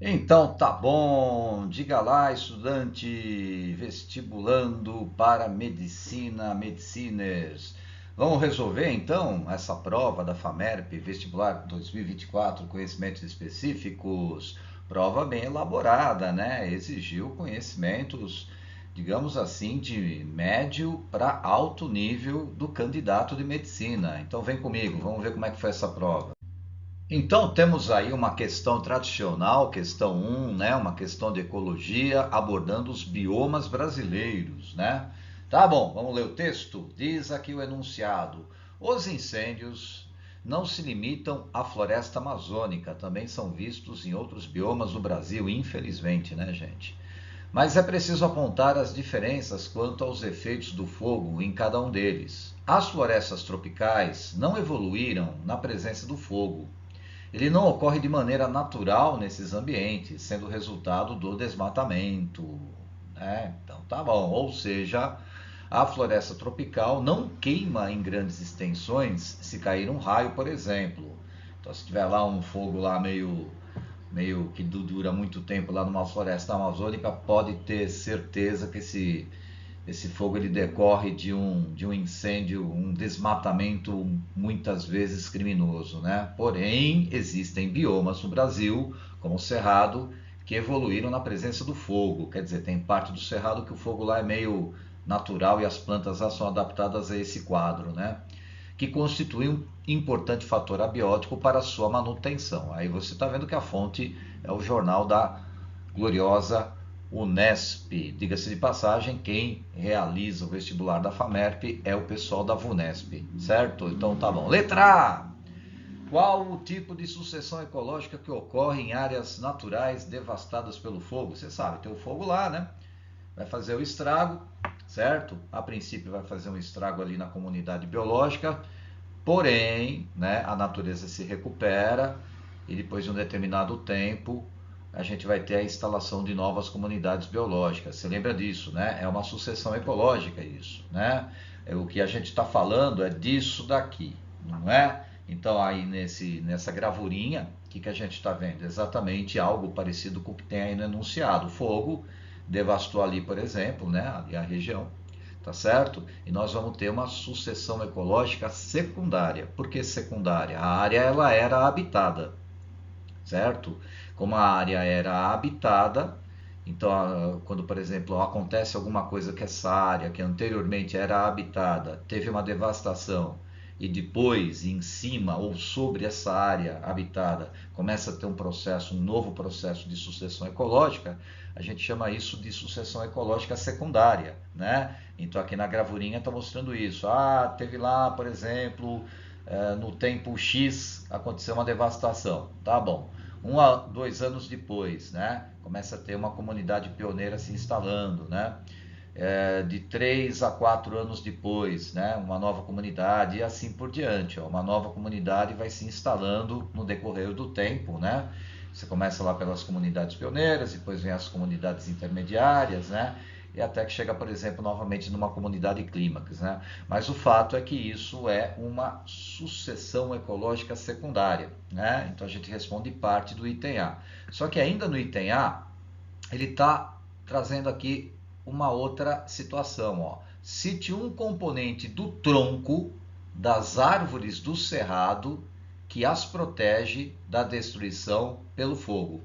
Então tá bom, diga lá, estudante vestibulando para medicina, mediciners. Vamos resolver então essa prova da FAMERP, vestibular 2024, conhecimentos específicos. Prova bem elaborada, né? Exigiu conhecimentos, digamos assim, de médio para alto nível do candidato de medicina. Então vem comigo, vamos ver como é que foi essa prova. Então, temos aí uma questão tradicional, questão um, né? Uma questão de ecologia, abordando os biomas brasileiros, né? Tá bom, vamos ler o texto? Diz aqui o enunciado: os incêndios não se limitam à floresta amazônica, também são vistos em outros biomas do Brasil, infelizmente, né, gente? Mas é preciso apontar as diferenças quanto aos efeitos do fogo em cada um deles. As florestas tropicais não evoluíram na presença do fogo. Ele não ocorre de maneira natural nesses ambientes, sendo resultado do desmatamento, né? Então tá bom. Ou seja, a floresta tropical não queima em grandes extensões se cair um raio, por exemplo. Então, se tiver lá um fogo lá meio que dura muito tempo lá numa floresta amazônica, pode ter certeza que esse fogo ele decorre de um incêndio, um desmatamento muitas vezes criminoso, né? Porém, existem biomas no Brasil, como o Cerrado, que evoluíram na presença do fogo. Quer dizer, tem parte do Cerrado que o fogo lá é meio natural e as plantas lá são adaptadas a esse quadro, né? Que constitui um importante fator abiótico para a sua manutenção. Aí você está vendo que a fonte é o jornal da gloriosa Unesp. Diga-se de passagem, quem realiza o vestibular da FAMERP é o pessoal da VUNESP, certo? Então tá bom. Letra A. Qual o tipo de sucessão ecológica que ocorre em áreas naturais devastadas pelo fogo? Você sabe, tem o fogo lá, né? Vai fazer o estrago, certo? A princípio vai fazer um estrago ali na comunidade biológica, porém, né, a natureza se recupera e depois de um determinado tempo a gente vai ter a instalação de novas comunidades biológicas. Você lembra disso, né? É uma sucessão ecológica isso, né? O que a gente está falando é disso daqui, não é? Então aí nessa gravurinha, o que a gente está vendo? Exatamente algo parecido com o que tem aí no enunciado. O fogo devastou ali, por exemplo, né? Ali a região, tá certo? E nós vamos ter uma sucessão ecológica secundária. Por que secundária? A área ela era habitada, certo? Como a área era habitada, então quando, por exemplo, acontece alguma coisa que essa área que anteriormente era habitada teve uma devastação e depois em cima ou sobre essa área habitada começa a ter um novo processo de sucessão ecológica, a gente chama isso de sucessão ecológica secundária, né? Então aqui na gravurinha está mostrando isso. Ah, teve lá, por exemplo, no tempo X aconteceu uma devastação. Tá bom. 1 a 2 anos depois, né? Começa a ter uma comunidade pioneira se instalando, né? De 3 a 4 anos depois, né? Uma nova comunidade e assim por diante. Ó. Uma nova comunidade vai se instalando no decorrer do tempo, né? Você começa lá pelas comunidades pioneiras, depois vem as comunidades intermediárias, né? E até que chega, por exemplo, novamente numa comunidade clímax, né? Mas o fato é que isso é uma sucessão ecológica secundária, né? Então a gente responde parte do item A. Só que ainda no item A, ele está trazendo aqui uma outra situação, ó. Cite um componente do tronco das árvores do cerrado que as protege da destruição pelo fogo.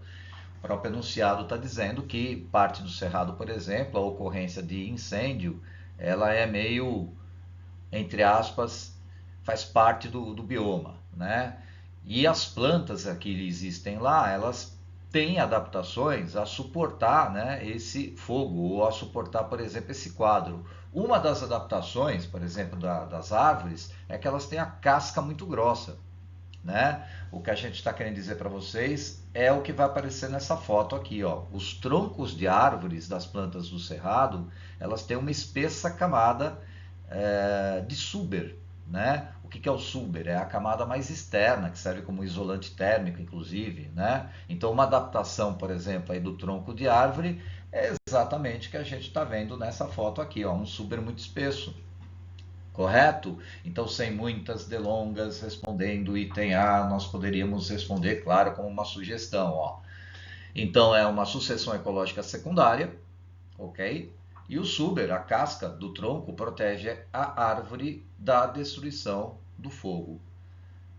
O próprio enunciado está dizendo que parte do cerrado, por exemplo, a ocorrência de incêndio, ela é meio, entre aspas, faz parte do bioma, né? E as plantas que existem lá, elas têm adaptações a suportar, né, esse fogo, ou a suportar, por exemplo, esse quadro. Uma das adaptações, por exemplo, das árvores, é que elas têm a casca muito grossa, né? O que a gente está querendo dizer para vocês é o que vai aparecer nessa foto aqui, ó. Os troncos de árvores das plantas do cerrado, elas têm uma espessa camada de suber, né? O que é o suber? É a camada mais externa, que serve como isolante térmico, inclusive, né? Então, uma adaptação, por exemplo, aí do tronco de árvore é exatamente o que a gente está vendo nessa foto aqui, ó, um suber muito espesso. Correto? Então, sem muitas delongas, respondendo o item A, nós poderíamos responder, claro, como uma sugestão. Ó. Então é uma sucessão ecológica secundária, ok? E o suber, a casca do tronco, protege a árvore da destruição do fogo.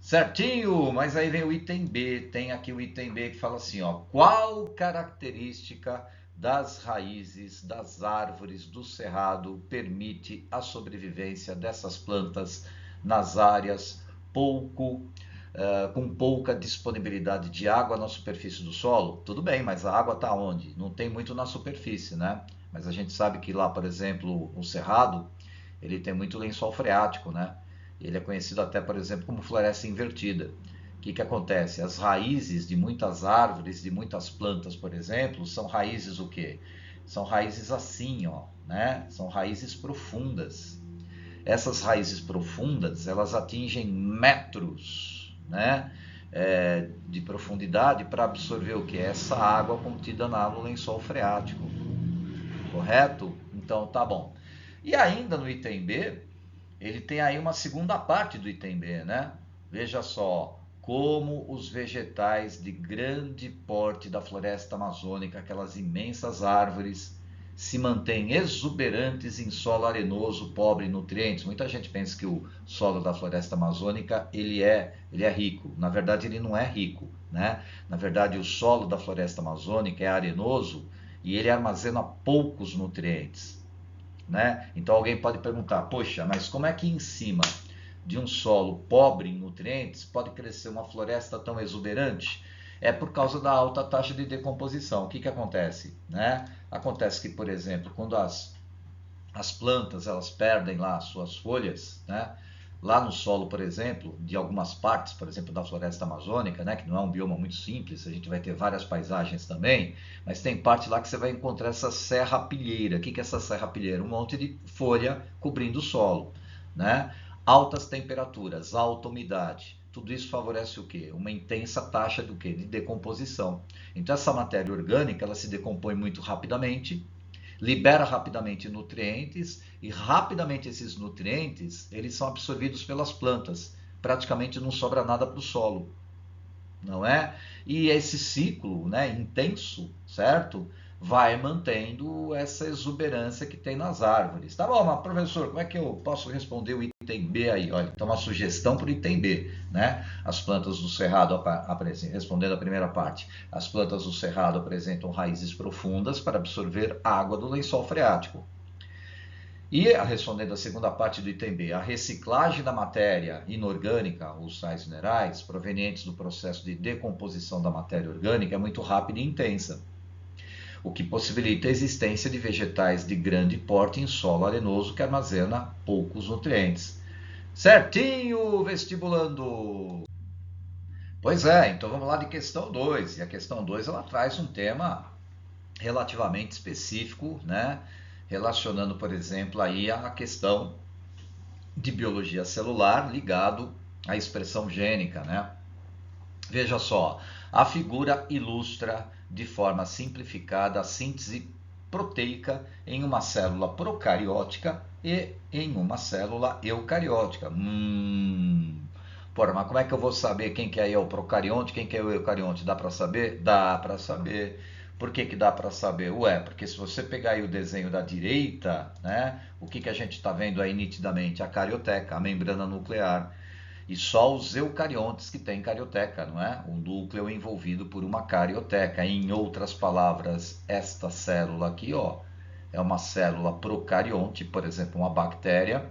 Certinho, mas aí vem o item B, tem aqui o item B que fala assim, ó, qual característica das raízes das árvores do cerrado permite a sobrevivência dessas plantas nas áreas com pouca disponibilidade de água na superfície do solo? Tudo bem, mas a água está onde? Não tem muito na superfície, né? Mas a gente sabe que lá, por exemplo, o cerrado, ele tem muito lençol freático, né? Ele é conhecido até, por exemplo, como floresta invertida. O que acontece? As raízes de muitas árvores, de muitas plantas, por exemplo, são raízes o quê? São raízes assim, ó, né? São raízes profundas. Essas raízes profundas, elas atingem metros, né? De profundidade para absorver o que? Essa água contida no lençol freático. Correto? Então, tá bom. E ainda no item B, ele tem aí uma segunda parte do item B, né? Veja só, como os vegetais de grande porte da floresta amazônica, aquelas imensas árvores, se mantêm exuberantes em solo arenoso, pobre em nutrientes. Muita gente pensa que o solo da floresta amazônica ele é rico. Na verdade, ele não é rico, né? Na verdade, o solo da floresta amazônica é arenoso e ele armazena poucos nutrientes, né? Então alguém pode perguntar, poxa, mas como é que em cima de um solo pobre em nutrientes pode crescer uma floresta tão exuberante? É por causa da alta taxa de decomposição. O que acontece, né? Acontece que, por exemplo, quando as plantas elas perdem lá as suas folhas, né? Lá no solo, por exemplo, de algumas partes, por exemplo, da floresta amazônica, né, que não é um bioma muito simples, a gente vai ter várias paisagens também, mas tem parte lá que você vai encontrar essa serrapilheira. O que é essa serrapilheira? Um monte de folha cobrindo o solo, né? Altas temperaturas, alta umidade. Tudo isso favorece o quê? Uma intensa taxa do quê? De decomposição. Então essa matéria orgânica, ela se decompõe muito rapidamente, libera rapidamente nutrientes e rapidamente esses nutrientes eles são absorvidos pelas plantas. Praticamente não sobra nada para o solo, não é? E esse ciclo, né, intenso, certo? Vai mantendo essa exuberância que tem nas árvores. Tá bom, mas professor, como é que eu posso responder o item B aí? Olha, então uma sugestão para o item B, né? As plantas do cerrado, respondendo a primeira parte, as plantas do cerrado apresentam raízes profundas para absorver água do lençol freático. E, respondendo a segunda parte do item B, a reciclagem da matéria inorgânica, os sais minerais, provenientes do processo de decomposição da matéria orgânica, é muito rápida e intensa, o que possibilita a existência de vegetais de grande porte em solo arenoso que armazena poucos nutrientes. Certinho, vestibulando! Pois é, então vamos lá de questão 2. E a questão 2 ela traz um tema relativamente específico, né? Relacionando, por exemplo, aí a questão de biologia celular ligado à expressão gênica, né? Veja só, a figura ilustra de forma simplificada a síntese proteica em uma célula procariótica e em uma célula eucariótica. Porra, mas como é que eu vou saber quem que é o procarionte, quem que é o eucarionte? Dá para saber? Dá para saber. Por que dá para saber? Ué, porque se você pegar aí o desenho da direita, né, o que a gente está vendo aí nitidamente? A carioteca, a membrana nuclear. E só os eucariontes que têm carioteca, não é? O núcleo envolvido por uma carioteca. Em outras palavras, esta célula aqui, ó, é uma célula procarionte, por exemplo, uma bactéria,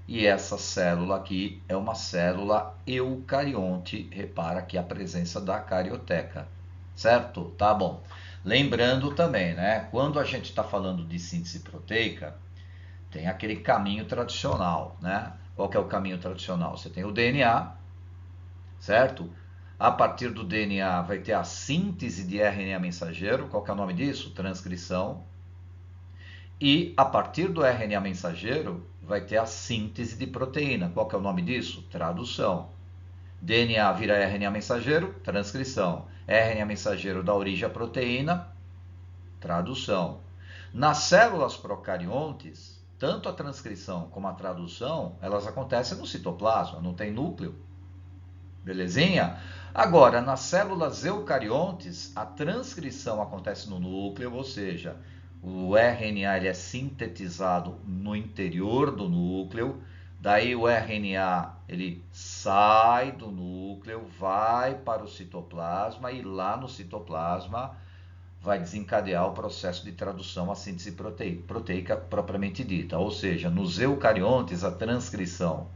e essa célula aqui é uma célula eucarionte. Repara aqui a presença da carioteca, certo? Tá bom. Lembrando também, né? Quando a gente está falando de síntese proteica, tem aquele caminho tradicional, né? Qual que é o caminho tradicional? Você tem o DNA, certo? A partir do DNA vai ter a síntese de RNA mensageiro. Qual que é o nome disso? Transcrição. E a partir do RNA mensageiro vai ter a síntese de proteína. Qual que é o nome disso? Tradução. DNA vira RNA mensageiro, transcrição. RNA mensageiro dá origem à proteína, tradução. Nas células procariontes, tanto a transcrição como a tradução, elas acontecem no citoplasma, não tem núcleo. Belezinha? Agora, nas células eucariontes, a transcrição acontece no núcleo, ou seja, o RNA ele é sintetizado no interior do núcleo, daí o RNA ele sai do núcleo, vai para o citoplasma e lá no citoplasma vai desencadear o processo de tradução, a síntese proteica propriamente dita. Ou seja, nos eucariontes a transcrição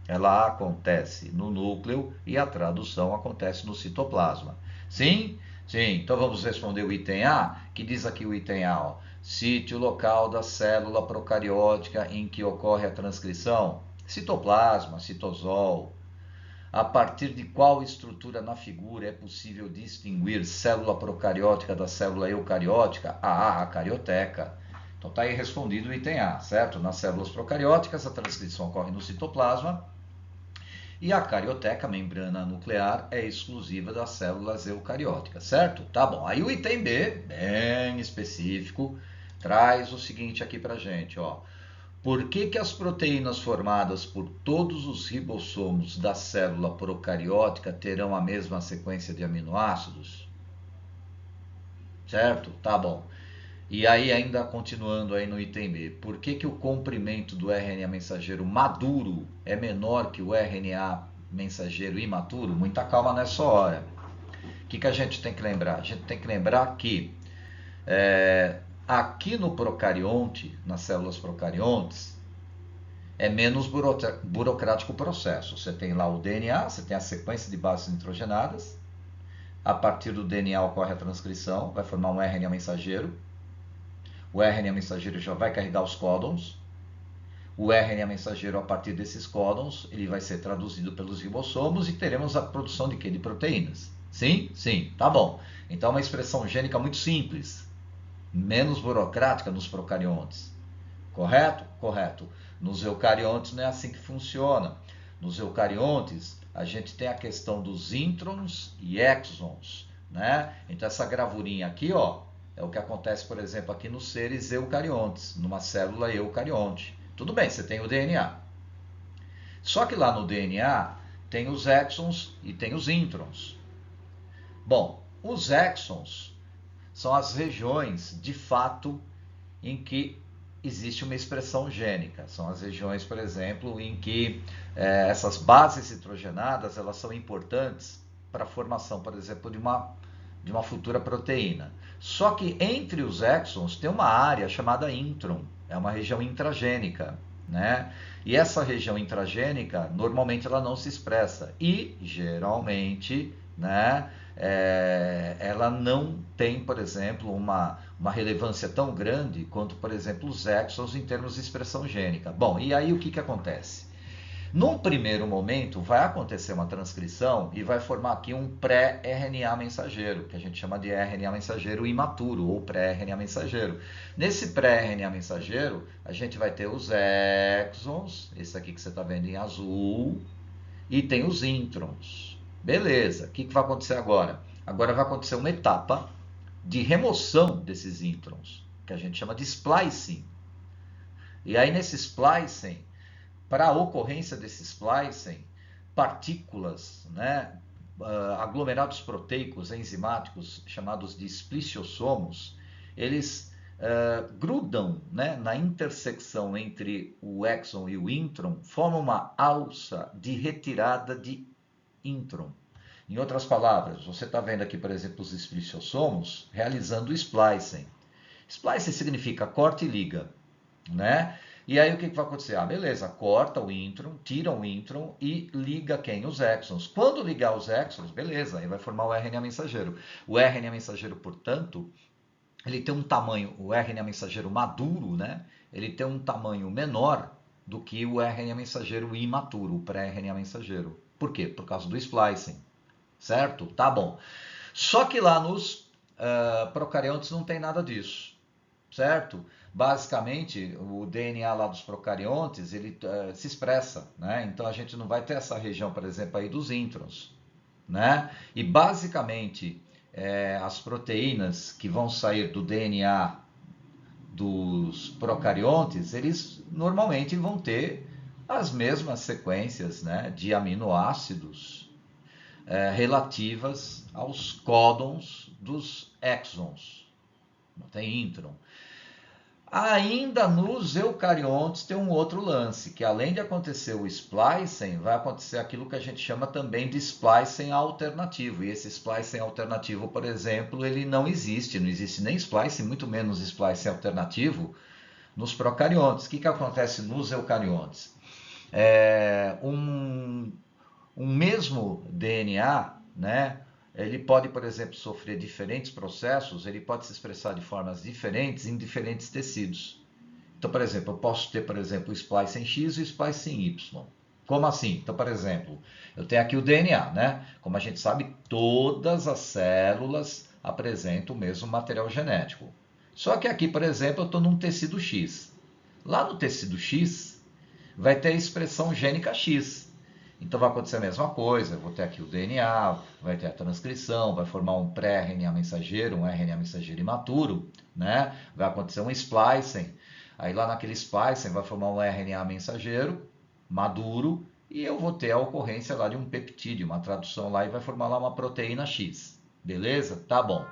ela acontece no núcleo e a tradução acontece no citoplasma. Sim? Sim. Então vamos responder o item A, que diz aqui o item A, ó. Sítio local da célula procariótica em que ocorre a transcrição. Citoplasma, citosol. A partir de qual estrutura na figura é possível distinguir célula procariótica da célula eucariótica? A carioteca. Então está aí respondido o item A, certo? Nas células procarióticas, a transcrição ocorre no citoplasma e a carioteca, a membrana nuclear, é exclusiva das células eucarióticas, certo? Tá bom. Aí o item B, bem específico, traz o seguinte aqui pra gente, ó. Por que as proteínas formadas por todos os ribossomos da célula procariótica terão a mesma sequência de aminoácidos? Certo? Tá bom. E aí, ainda continuando aí no item B, por que o comprimento do RNA mensageiro maduro é menor que o RNA mensageiro imaturo? Muita calma nessa hora. O que a gente tem que lembrar? A gente tem que lembrar que aqui no procarionte, nas células procariontes, é menos burocrático o processo. Você tem lá o DNA, você tem a sequência de bases nitrogenadas. A partir do DNA ocorre a transcrição, vai formar um RNA mensageiro. O RNA mensageiro já vai carregar os códons. O RNA mensageiro, a partir desses códons, ele vai ser traduzido pelos ribossomos e teremos a produção de quê? De proteínas. Sim? Sim. Tá bom. Então é uma expressão gênica muito simples, menos burocrática nos procariontes. Correto? Correto. Nos eucariontes não é assim que funciona. Nos eucariontes, a gente tem a questão dos introns e exons, né? Então essa gravurinha aqui, ó, é o que acontece, por exemplo, aqui nos seres eucariontes, numa célula eucarionte. Tudo bem, você tem o DNA. Só que lá no DNA tem os exons e tem os introns. Bom, os exons são as regiões, de fato, em que existe uma expressão gênica. São as regiões, por exemplo, em que essas bases nitrogenadas elas são importantes para a formação, por exemplo, de uma futura proteína. Só que entre os exons tem uma área chamada intron, é uma região intragênica, né? E essa região intragênica, normalmente ela não se expressa e, geralmente, né, ela não tem, por exemplo, uma relevância tão grande quanto, por exemplo, os exons em termos de expressão gênica. Bom, e aí o que acontece? Num primeiro momento, vai acontecer uma transcrição e vai formar aqui um pré-RNA mensageiro, que a gente chama de RNA mensageiro imaturo ou pré-RNA mensageiro. Nesse pré-RNA mensageiro, a gente vai ter os exons, esse aqui que você está vendo em azul, e tem os introns. Beleza, o que vai acontecer agora? Agora vai acontecer uma etapa de remoção desses introns, que a gente chama de splicing. E aí nesse splicing, para a ocorrência desse splicing, partículas, né, aglomerados proteicos enzimáticos chamados de spliciosomos, eles grudam, né, na intersecção entre o exon e o intron, formam uma alça de retirada de intron. Em outras palavras, você está vendo aqui, por exemplo, os spliciosomos realizando o splicing. Splicing significa corta e liga, né? E aí o que vai acontecer? Ah, beleza, corta o intron, tira o intron e liga quem? Os exons. Quando ligar os exons, beleza, aí vai formar o RNA mensageiro. O RNA mensageiro, portanto, ele tem um tamanho, o RNA mensageiro maduro, né? Ele tem um tamanho menor do que o RNA mensageiro imaturo, o pré-RNA mensageiro. Por quê? Por causa do splicing, certo? Tá bom. Só que lá nos procariontes não tem nada disso, certo? Basicamente, o DNA lá dos procariontes, ele se expressa, né? Então a gente não vai ter essa região, por exemplo, aí dos introns, né? E basicamente, as proteínas que vão sair do DNA dos procariontes, eles normalmente vão ter as mesmas sequências, né, de aminoácidos relativas aos códons dos exons, não tem intron. Ainda nos eucariontes tem um outro lance, que além de acontecer o splicing, vai acontecer aquilo que a gente chama também de splicing alternativo. E esse splicing alternativo, por exemplo, ele não existe nem splicing, muito menos splicing alternativo nos procariontes. O que acontece nos eucariontes? Um mesmo DNA, né? Ele pode, por exemplo, sofrer diferentes processos, ele pode se expressar de formas diferentes em diferentes tecidos. Então, por exemplo, eu posso ter, por exemplo, o splicing X e o splicing Y. Como assim? Então, por exemplo, eu tenho aqui o DNA, né? Como a gente sabe, todas as células apresentam o mesmo material genético. Só que aqui, por exemplo, eu estou num tecido X. Lá no tecido X, vai ter a expressão gênica X. Então vai acontecer a mesma coisa, eu vou ter aqui o DNA, vai ter a transcrição, vai formar um pré-RNA mensageiro, um RNA mensageiro imaturo, né? Vai acontecer um splicing, aí lá naquele splicing vai formar um RNA mensageiro maduro e eu vou ter a ocorrência lá de um peptídeo, uma tradução lá e vai formar lá uma proteína X, beleza? Tá bom.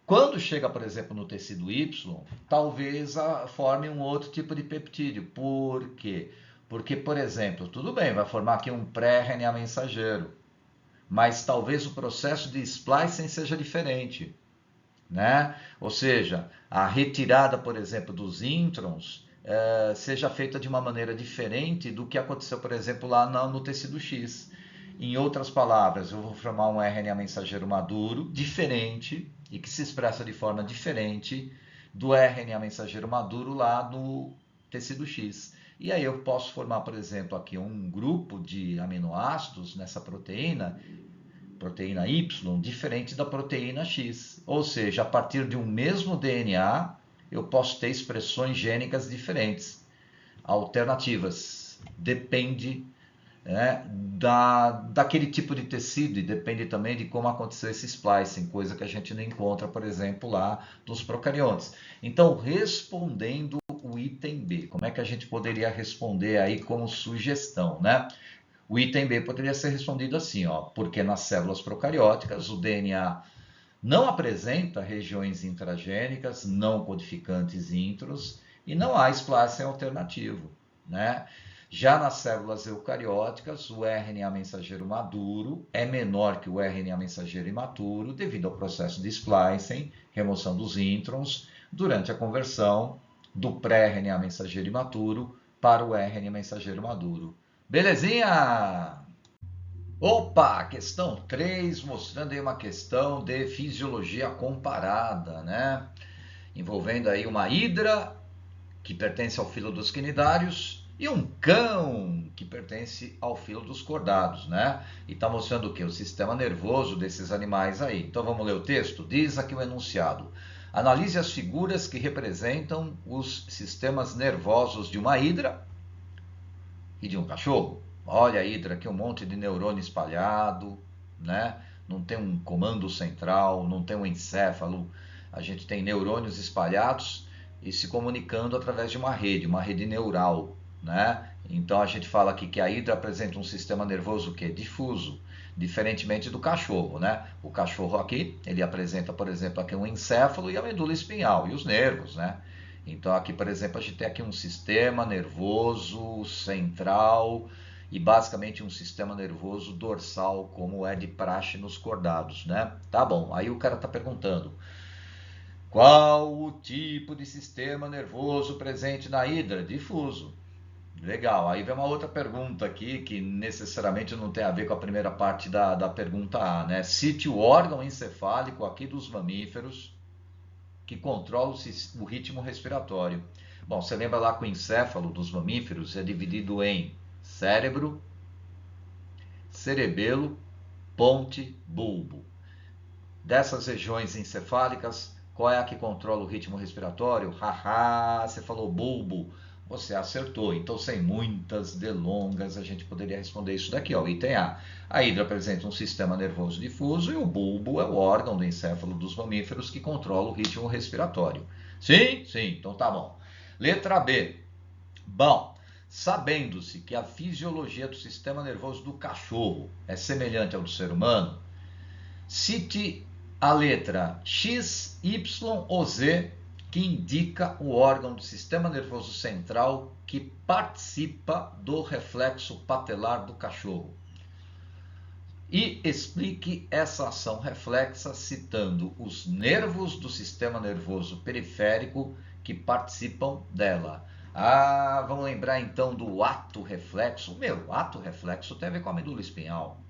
Quando chega, por exemplo, no tecido Y, talvez forme um outro tipo de peptídeo. Por quê? Porque, por exemplo, tudo bem, vai formar aqui um pré-RNA mensageiro, mas talvez o processo de splicing seja diferente, né? Ou seja, a retirada, por exemplo, dos introns seja feita de uma maneira diferente do que aconteceu, por exemplo, lá no tecido X. Em outras palavras, eu vou formar um RNA mensageiro maduro, diferente, e que se expressa de forma diferente do RNA mensageiro maduro lá no tecido X. E aí eu posso formar, por exemplo, aqui um grupo de aminoácidos nessa proteína Y, diferente da proteína X. Ou seja, a partir de um mesmo DNA, eu posso ter expressões gênicas diferentes, alternativas. Depende daquele tipo de tecido e depende também de como aconteceu esse splicing, coisa que a gente não encontra, por exemplo, lá nos procariontes. Então, respondendo o item B, como é que a gente poderia responder aí como sugestão, né? O item B poderia ser respondido assim, ó, porque nas células procarióticas o DNA não apresenta regiões intragênicas, não codificantes intros e não há splicing alternativo, né? Já nas células eucarióticas, o RNA mensageiro maduro é menor que o RNA mensageiro imaturo devido ao processo de splicing, remoção dos introns, durante a conversão do pré-RNA mensageiro imaturo para o RNA mensageiro maduro. Belezinha? Opa, questão 3, mostrando aí uma questão de fisiologia comparada, né? Envolvendo aí uma hidra, que pertence ao filo dos quinidários, e um cão, que pertence ao filo dos cordados, né? E está mostrando o quê? O sistema nervoso desses animais aí. Então vamos ler o texto? Diz aqui o enunciado. Analise as figuras que representam os sistemas nervosos de uma hidra e de um cachorro. Olha a hidra aqui, um monte de neurônio espalhado, né? Não tem um comando central, não tem um encéfalo. A gente tem neurônios espalhados e se comunicando através de uma rede neural, né? Então a gente fala aqui que a hidra apresenta um sistema nervoso que é difuso, diferentemente do cachorro, né? O cachorro aqui, ele apresenta, por exemplo, aqui um encéfalo e a medula espinhal e os nervos, né? Então aqui, por exemplo, a gente tem aqui um sistema nervoso central e basicamente um sistema nervoso dorsal, como é de praxe nos cordados, né? Tá bom, aí o cara tá perguntando, qual o tipo de sistema nervoso presente na hidra? Difuso. Legal, aí vem uma outra pergunta aqui que necessariamente não tem a ver com a primeira parte da pergunta A, né? Cite o órgão encefálico aqui dos mamíferos que controla o ritmo respiratório. Bom, você lembra lá que o encéfalo dos mamíferos é dividido em cérebro, cerebelo, ponte, bulbo. Dessas regiões encefálicas, qual é a que controla o ritmo respiratório? Haha, você falou bulbo. Você acertou. Então, sem muitas delongas, a gente poderia responder isso daqui, ó, item A. A hidra apresenta um sistema nervoso difuso e o bulbo é o órgão do encéfalo dos mamíferos que controla o ritmo respiratório. Sim? Sim. Então tá bom. Letra B. Bom, Sabendo-se que a fisiologia do sistema nervoso do cachorro é semelhante ao do ser humano, cite a letra X, Y ou Z que indica o órgão do sistema nervoso central que participa do reflexo patelar do cachorro. E explique essa ação reflexa citando os nervos do sistema nervoso periférico que participam dela. Vamos lembrar então do ato reflexo. O ato reflexo tem a ver com a medula espinhal,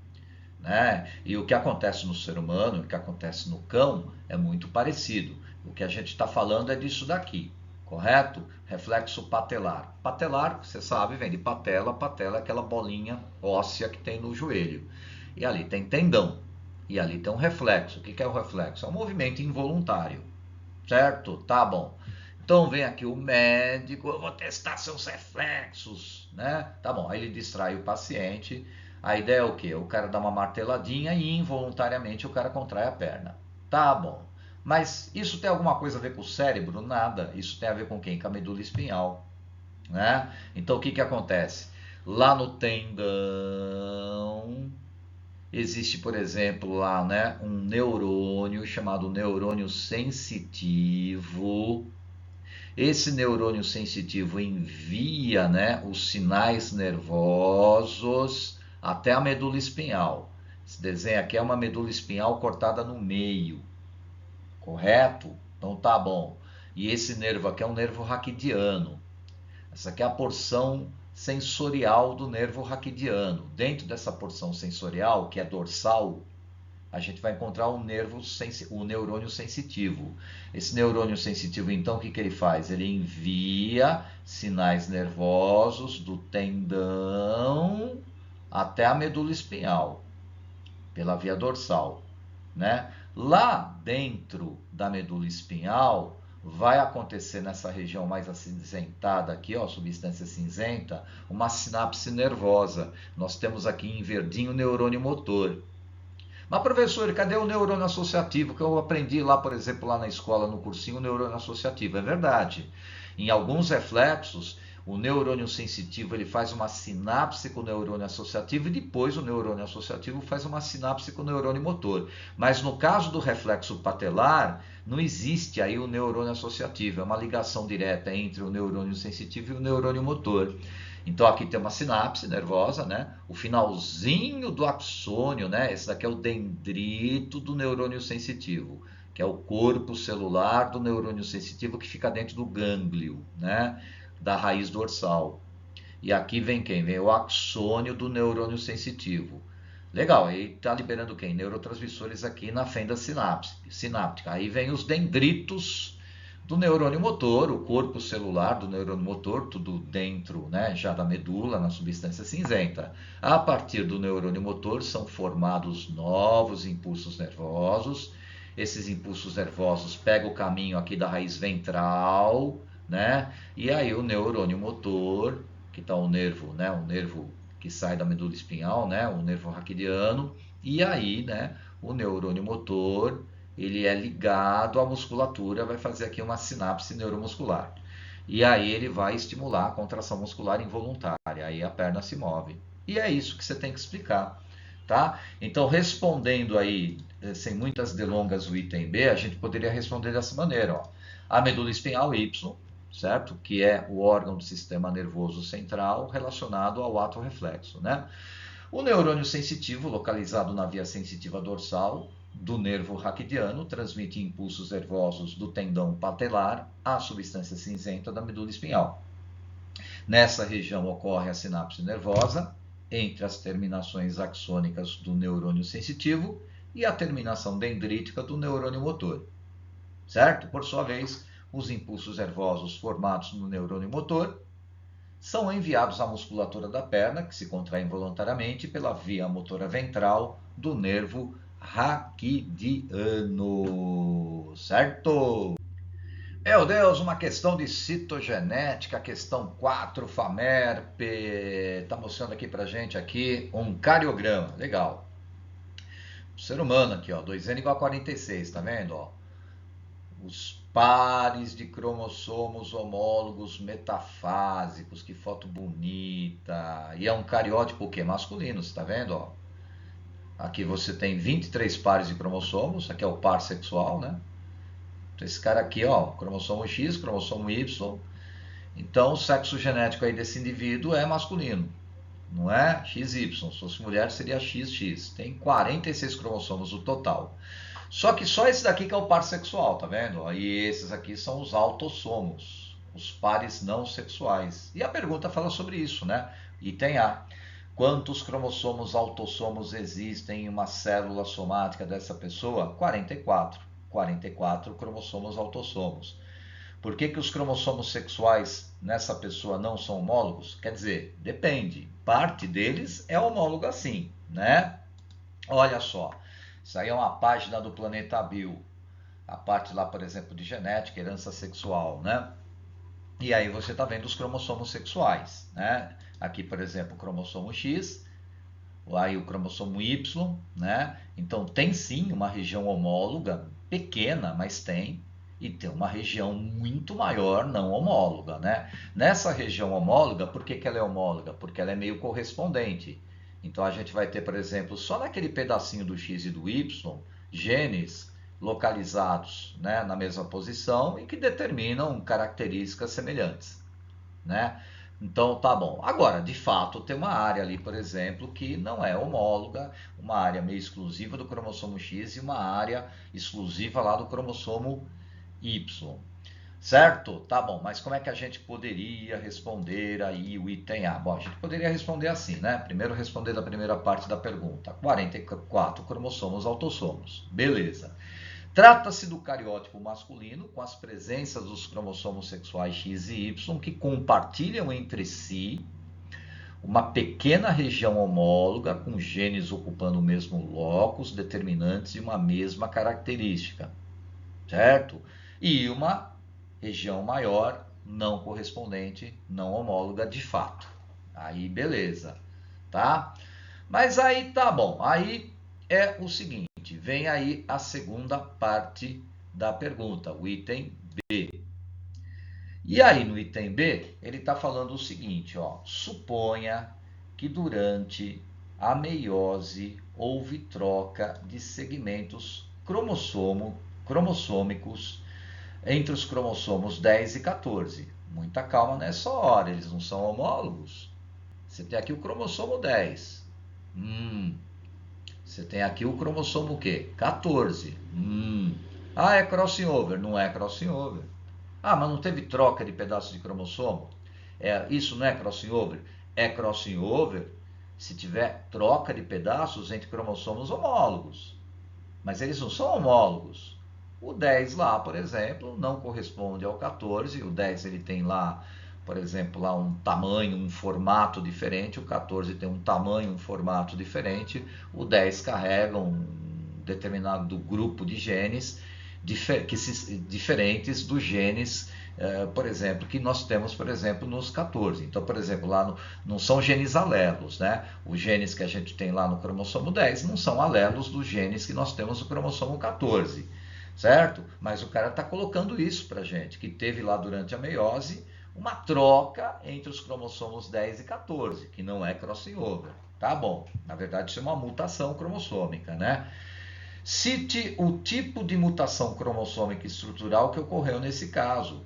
né? E o que acontece no ser humano, o que acontece no cão é muito parecido. O que a gente está falando é disso daqui, correto? Reflexo patelar. Patelar, você sabe, vem de patela. Patela é aquela bolinha óssea que tem no joelho. E ali tem tendão. E ali tem um reflexo. O que é o reflexo? É um movimento involuntário, certo? Tá bom. Então vem aqui o médico, eu vou testar seus reflexos, né? Tá bom, aí ele distrai o paciente. A ideia é o quê? O cara dá uma marteladinha e involuntariamente o cara contrai a perna. Tá bom. Mas isso tem alguma coisa a ver com o cérebro? Nada. Isso tem a ver com quem? Com a medula espinhal, né? Então o que acontece? Lá no tendão existe, por exemplo, lá, né, um neurônio chamado neurônio sensitivo. Esse neurônio sensitivo envia, né, os sinais nervosos até a medula espinhal. Esse desenho aqui é uma medula espinhal cortada no meio, correto? Então tá bom. E esse nervo aqui é um nervo raquidiano. Essa aqui é a porção sensorial do nervo raquidiano. Dentro dessa porção sensorial, que é dorsal, a gente vai encontrar o neurônio sensitivo. Esse neurônio sensitivo, então, o que ele faz? Ele envia sinais nervosos do tendão até a medula espinhal, pela via dorsal, né? Lá dentro da medula espinhal, vai acontecer nessa região mais acinzentada aqui, ó, substância cinzenta, uma sinapse nervosa. Nós temos aqui em verdinho o neurônio motor. Mas, professor, cadê o neurônio associativo? Que eu aprendi lá, por exemplo, lá na escola, no cursinho, o neurônio associativo. É verdade. Em alguns reflexos, o neurônio sensitivo ele faz uma sinapse com o neurônio associativo e depois o neurônio associativo faz uma sinapse com o neurônio motor. Mas no caso do reflexo patelar, não existe aí o neurônio associativo. É uma ligação direta entre o neurônio sensitivo e o neurônio motor. Então aqui tem uma sinapse nervosa, né? O finalzinho do axônio, né? Esse daqui é o dendrito do neurônio sensitivo, que é o corpo celular do neurônio sensitivo que fica dentro do gânglio, né? Da raiz dorsal. E aqui vem quem? Vem o axônio do neurônio sensitivo. Legal, aí está liberando quem? Neurotransmissores aqui na fenda sináptica. Aí vem os dendritos do neurônio motor, o corpo celular do neurônio motor, tudo dentro, né, já da medula, na substância cinzenta. A partir do neurônio motor são formados novos impulsos nervosos. Esses impulsos nervosos pegam o caminho aqui da raiz ventral, né? E aí o neurônio motor, que está o nervo, né, o nervo que sai da medula espinhal, né, o nervo raquidiano, e aí, né, o neurônio motor ele é ligado à musculatura, vai fazer aqui uma sinapse neuromuscular. E aí ele vai estimular a contração muscular involuntária, aí a perna se move. E é isso que você tem que explicar, tá? Então, respondendo aí, sem muitas delongas, o item B, a gente poderia responder dessa maneira, ó. A medula espinhal Y, certo? Que é o órgão do sistema nervoso central relacionado ao ato reflexo, né? O neurônio sensitivo, localizado na via sensitiva dorsal do nervo raquidiano, transmite impulsos nervosos do tendão patelar à substância cinzenta da medula espinhal. Nessa região ocorre a sinapse nervosa entre as terminações axônicas do neurônio sensitivo e a terminação dendrítica do neurônio motor, certo? Por sua vez, os impulsos nervosos formados no neurônio motor são enviados à musculatura da perna, que se contrai involuntariamente pela via motora ventral do nervo raquidiano, certo? Meu Deus, uma questão de citogenética, questão 4, FAMERP, está mostrando aqui pra gente aqui um cariograma, legal. O ser humano aqui, ó, 2N igual a 46, tá vendo? Ó? Os pares de cromossomos homólogos metafásicos. Que foto bonita. E é um cariótipo o quê? Masculino, você está vendo? Ó. Aqui você tem 23 pares de cromossomos, aqui é o par sexual, né? Então esse cara aqui, ó, cromossomo X, cromossomo Y. Então o sexo genético aí desse indivíduo é masculino, não é XY. Se fosse mulher seria XX. Tem 46 cromossomos no total. Só que só esse daqui que é o par sexual, tá vendo? E esses aqui são os autossomos, os pares não sexuais. E a pergunta fala sobre isso, né? Item A. Quantos cromossomos autossomos existem em uma célula somática dessa pessoa? 44. 44 cromossomos autossomos. Por que os cromossomos sexuais nessa pessoa não são homólogos? Quer dizer, depende. Parte deles é homóloga sim, né? Olha só, isso aí é uma página do Planeta Bio. A parte lá, por exemplo, de genética, herança sexual, né? E aí você está vendo os cromossomos sexuais, né? Aqui, por exemplo, o cromossomo X, aí o cromossomo Y, né? Então tem sim uma região homóloga, pequena, mas tem, e tem uma região muito maior não homóloga, né? Nessa região homóloga, por que ela é homóloga? Porque ela é meio correspondente. Então a gente vai ter, por exemplo, só naquele pedacinho do X e do Y, genes localizados, né, na mesma posição e que determinam características semelhantes, né? Então tá bom. Agora, de fato, tem uma área ali, por exemplo, que não é homóloga, uma área meio exclusiva do cromossomo X e uma área exclusiva lá do cromossomo Y. Certo? Tá bom, mas como é que a gente poderia responder aí o item A? Bom, a gente poderia responder assim, né? Primeiro responder da primeira parte da pergunta. 44 cromossomos autossomos. Beleza. Trata-se do cariótipo masculino com as presenças dos cromossomos sexuais X e Y que compartilham entre si uma pequena região homóloga com genes ocupando o mesmo locus, determinantes e uma mesma característica, certo? E uma região maior não correspondente, não homóloga de fato. Aí beleza, tá? Mas aí tá bom, aí é o seguinte, vem aí a segunda parte da pergunta, o item B. E aí no item B, ele está falando o seguinte, ó, suponha que durante a meiose houve troca de segmentos cromossômicos entre os cromossomos 10 e 14. Muita calma nessa hora, eles não são homólogos. Você tem aqui o cromossomo 10. Você tem aqui o cromossomo o quê? 14. Ah, é crossing over. Não é crossing over. Ah, mas não teve troca de pedaços de cromossomo? Isso não é crossing over? É crossing over se tiver troca de pedaços entre cromossomos homólogos. Mas eles não são homólogos. O 10 lá, por exemplo, não corresponde ao 14. O 10 ele tem lá, por exemplo, lá um tamanho, um formato diferente. O 14 tem um tamanho, um formato diferente. O 10 carrega um determinado grupo de genes diferentes dos genes, por exemplo, que nós temos, por exemplo, nos 14. Então, por exemplo, lá não são genes alelos, né? Os genes que a gente tem lá no cromossomo 10 não são alelos dos genes que nós temos no cromossomo 14, certo? Mas o cara está colocando isso para a gente, que teve lá durante a meiose uma troca entre os cromossomos 10 e 14, que não é crossing over. Tá bom, na verdade isso é uma mutação cromossômica, né? Cite o tipo de mutação cromossômica estrutural que ocorreu nesse caso.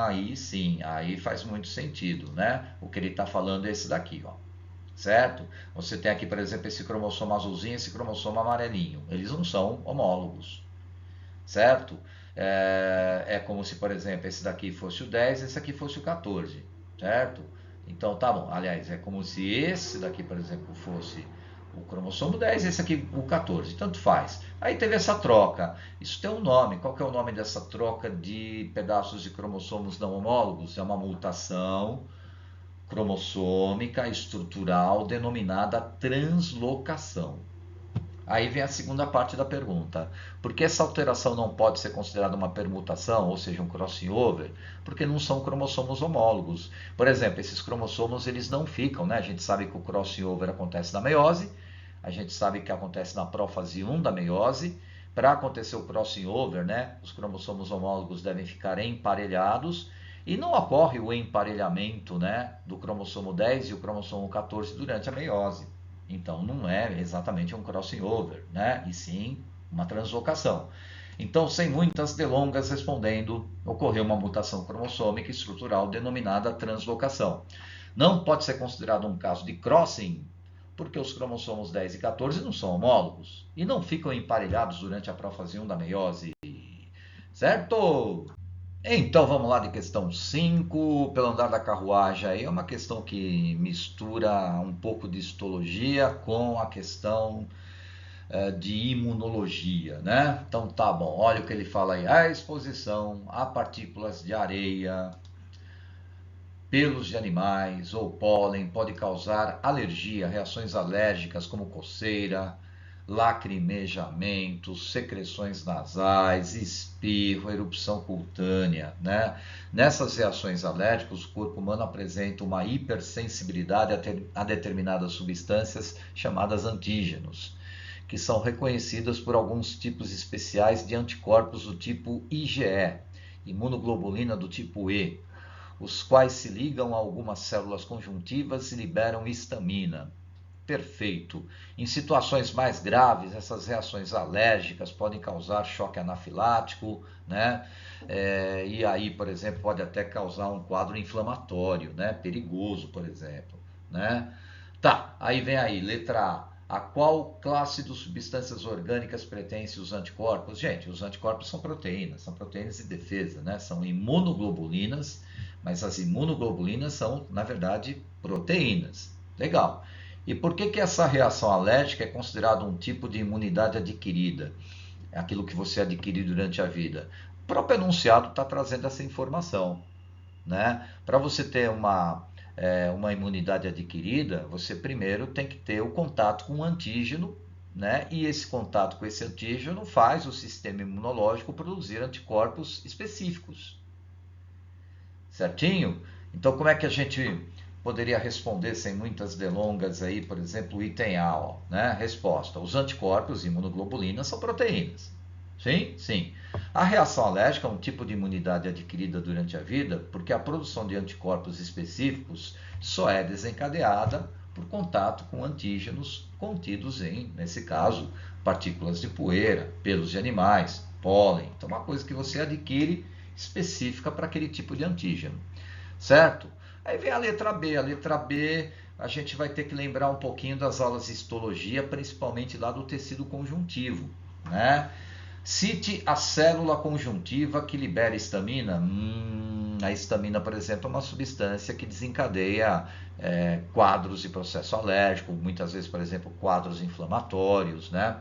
Aí sim, aí faz muito sentido, né? O que ele está falando é esse daqui, ó. Certo? Você tem aqui, por exemplo, esse cromossomo azulzinho e esse cromossomo amarelinho. Eles não são homólogos, certo? É como se, por exemplo, esse daqui fosse o 10 e esse aqui fosse o 14, certo? Então tá bom. Aliás, é como se esse daqui, por exemplo, fosse o cromossomo 10 e esse aqui o 14, tanto faz. Aí teve essa troca, isso tem um nome, qual que é o nome dessa troca de pedaços de cromossomos não homólogos? É uma mutação cromossômica estrutural denominada translocação. Aí vem a segunda parte da pergunta. Por que essa alteração não pode ser considerada uma permutação, ou seja, um crossing over? Porque não são cromossomos homólogos. Por exemplo, esses cromossomos eles não ficam, né? A gente sabe que o crossing over acontece na meiose, a gente sabe que acontece na prófase 1 da meiose, Para acontecer o crossing over, né, os cromossomos homólogos devem ficar emparelhados e não ocorre o emparelhamento, né, do cromossomo 10 e o cromossomo 14 durante a meiose. Então não é exatamente um crossing over, né, e sim uma translocação. Então, sem muitas delongas, respondendo, ocorreu uma mutação cromossômica estrutural denominada translocação. Não pode ser considerado um caso de crossing, porque os cromossomos 10 e 14 não são homólogos e não ficam emparelhados durante a profase 1 da meiose. Certo? Então vamos lá de questão 5, pelo andar da carruagem. Aí é uma questão que mistura um pouco de histologia com a questão de imunologia, né? Então tá bom, olha o que ele fala aí. A exposição a partículas de areia, pelos de animais ou pólen pode causar alergia, reações alérgicas como coceira, lacrimejamento, secreções nasais, espirro, erupção cutânea, né? Nessas reações alérgicas, o corpo humano apresenta uma hipersensibilidade a determinadas substâncias chamadas antígenos, que são reconhecidas por alguns tipos especiais de anticorpos do tipo IgE, imunoglobulina do tipo E, os quais se ligam a algumas células conjuntivas e liberam histamina. Perfeito. Em situações mais graves, essas reações alérgicas podem causar choque anafilático, né? E aí, por exemplo, pode até causar um quadro inflamatório, né? Perigoso, por exemplo, né? Tá, aí vem aí, letra A. A qual classe de substâncias orgânicas pertencem os anticorpos? Gente, os anticorpos são proteínas de defesa, né? São imunoglobulinas, mas as imunoglobulinas são, na verdade, proteínas. Legal. E por que essa reação alérgica é considerada um tipo de imunidade adquirida? É aquilo que você adquire durante a vida. O próprio enunciado está trazendo essa informação, né? Para você ter uma imunidade adquirida, você primeiro tem que ter o contato com o antígeno, né? E esse contato com esse antígeno faz o sistema imunológico produzir anticorpos específicos. Certinho? Então, como é que a gente poderia responder sem muitas delongas aí, por exemplo, o item A, ó, né? Resposta: os anticorpos imunoglobulinas são proteínas. Sim? Sim. A reação alérgica é um tipo de imunidade adquirida durante a vida, porque a produção de anticorpos específicos só é desencadeada por contato com antígenos contidos em, nesse caso, partículas de poeira, pelos de animais, pólen. Então, uma coisa que você adquire específica para aquele tipo de antígeno, certo? Aí vem a letra B. A letra B, a gente vai ter que lembrar um pouquinho das aulas de histologia, principalmente lá do tecido conjuntivo, né? Cite a célula conjuntiva que libera histamina. A histamina, por exemplo, é uma substância que desencadeia quadros de processo alérgico, muitas vezes, por exemplo, quadros inflamatórios, né?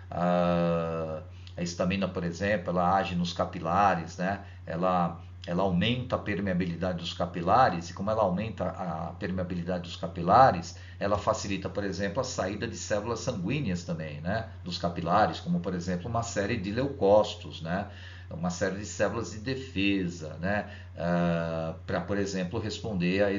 A histamina, por exemplo, ela age nos capilares, né? Ela aumenta a permeabilidade dos capilares, e como ela aumenta a permeabilidade dos capilares, ela facilita, por exemplo, a saída de células sanguíneas também, né? Dos capilares, como, por exemplo, uma série de leucócitos, né? Uma série de células de defesa, né? Para, por exemplo, responder a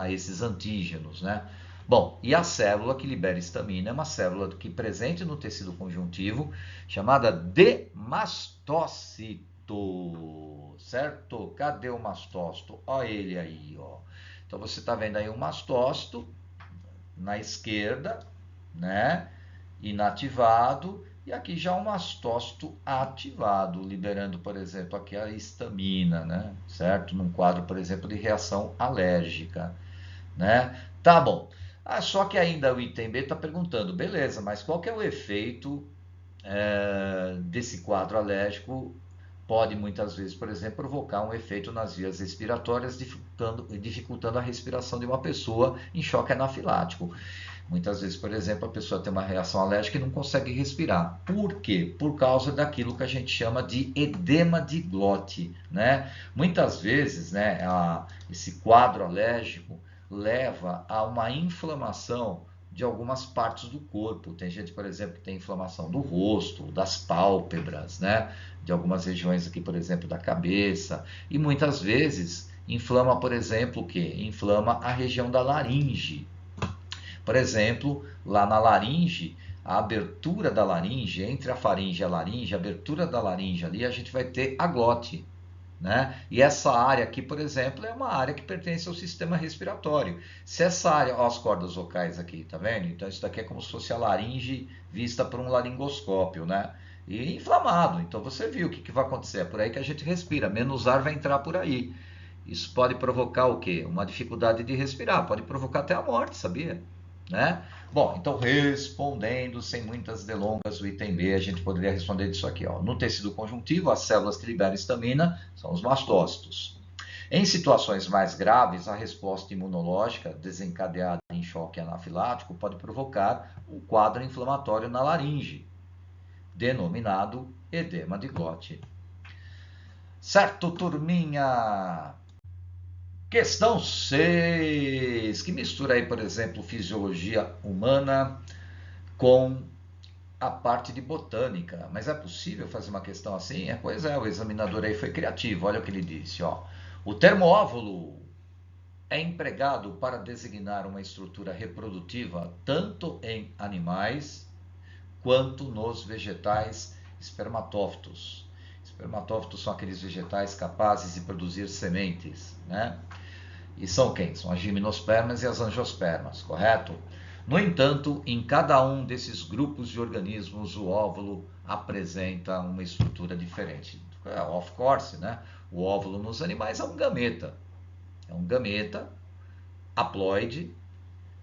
esses antígenos, né? Bom, e a célula que libera histamina é uma célula que presente no tecido conjuntivo, chamada de mastócito, certo? Cadê o mastócito? Olha ele aí, ó. Então você está vendo aí um mastócito na esquerda, né? Inativado, e aqui já um mastócito ativado, liberando, por exemplo, aqui a histamina, né? Certo? Num quadro, por exemplo, de reação alérgica, né? Tá bom. Só que ainda o item B está perguntando, beleza, mas qual que é o efeito desse quadro alérgico? Pode muitas vezes, por exemplo, provocar um efeito nas vias respiratórias, dificultando a respiração de uma pessoa em choque anafilático. Muitas vezes, por exemplo, a pessoa tem uma reação alérgica e não consegue respirar. Por quê? Por causa daquilo que a gente chama de edema de glote, né? Muitas vezes, né, esse quadro alérgico leva a uma inflamação de algumas partes do corpo. Tem gente, por exemplo, que tem inflamação do rosto, das pálpebras, né? De algumas regiões aqui, por exemplo, da cabeça. E muitas vezes inflama, por exemplo, o quê? Inflama a região da laringe. Por exemplo, lá na laringe, a abertura da laringe, entre a faringe e a laringe, a abertura da laringe ali, a gente vai ter a glote, né? E essa área aqui, por exemplo, é uma área que pertence ao sistema respiratório. Se essa área, ó, as cordas vocais aqui, tá vendo? Então isso daqui é como se fosse a laringe vista por um laringoscópio, né? E inflamado. Então você viu o que vai acontecer. É por aí que a gente respira. Menos ar vai entrar por aí. Isso pode provocar o quê? Uma dificuldade de respirar. Pode provocar até a morte, sabia? Né? Bom, então respondendo sem muitas delongas, o item B, a gente poderia responder disso aqui. Ó. No tecido conjuntivo, as células que liberam histamina são os mastócitos. Em situações mais graves, a resposta imunológica desencadeada em choque anafilático pode provocar um quadro inflamatório na laringe, denominado edema de glote. Certo, turminha? Questão 6, que mistura aí, por exemplo, fisiologia humana com a parte de botânica. Mas é possível fazer uma questão assim? Pois é, o examinador aí foi criativo. Olha o que ele disse, ó. O termo óvulo é empregado para designar uma estrutura reprodutiva tanto em animais quanto nos vegetais espermatófitos. Espermatófitos são aqueles vegetais capazes de produzir sementes, né? E são quem? São as gimnospermas e as angiospermas, correto? No entanto, em cada um desses grupos de organismos, o óvulo apresenta uma estrutura diferente. Of course, né? O óvulo nos animais é um gameta. É um gameta haploide,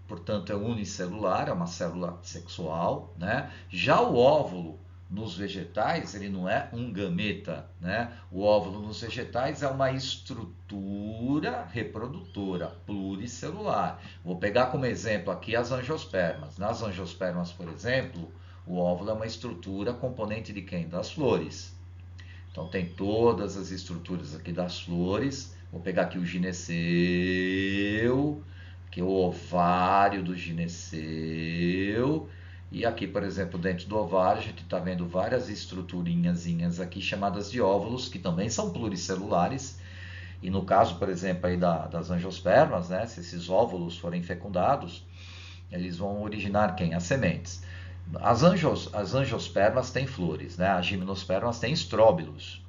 portanto é unicelular, é uma célula sexual, né? Já o óvulo nos vegetais, ele não é um gameta, né? O óvulo nos vegetais é uma estrutura reprodutora pluricelular. Vou pegar como exemplo aqui as angiospermas. Nas angiospermas, por exemplo, o óvulo é uma estrutura componente de quem? Das flores. Então tem todas as estruturas aqui das flores. Vou pegar aqui o gineceu, que é o ovário do gineceu. E aqui, por exemplo, dentro do ovário, a gente está vendo várias estruturinhas aqui chamadas de óvulos, que também são pluricelulares. E no caso, por exemplo, aí das angiospermas, né, se esses óvulos forem fecundados, eles vão originar quem? As sementes. As angiospermas têm flores, né? As gimnospermas têm estróbilos.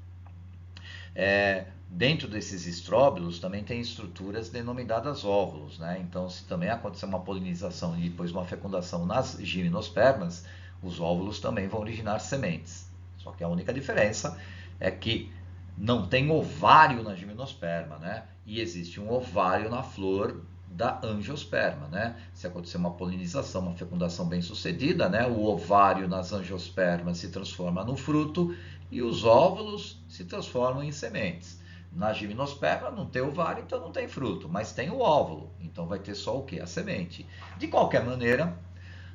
Dentro desses estróbilos também tem estruturas denominadas óvulos, né? Então, se também acontecer uma polinização e depois uma fecundação nas gimnospermas, os óvulos também vão originar sementes. Só que a única diferença é que não tem ovário na gimnosperma, né? E existe um ovário na flor da angiosperma, né? Se acontecer uma polinização, uma fecundação bem sucedida, né? O ovário nas angiospermas se transforma no fruto e os óvulos se transformam em sementes. Na gimnosperma não tem ovário, então não tem fruto, mas tem o óvulo, então vai ter só o que? A semente. De qualquer maneira,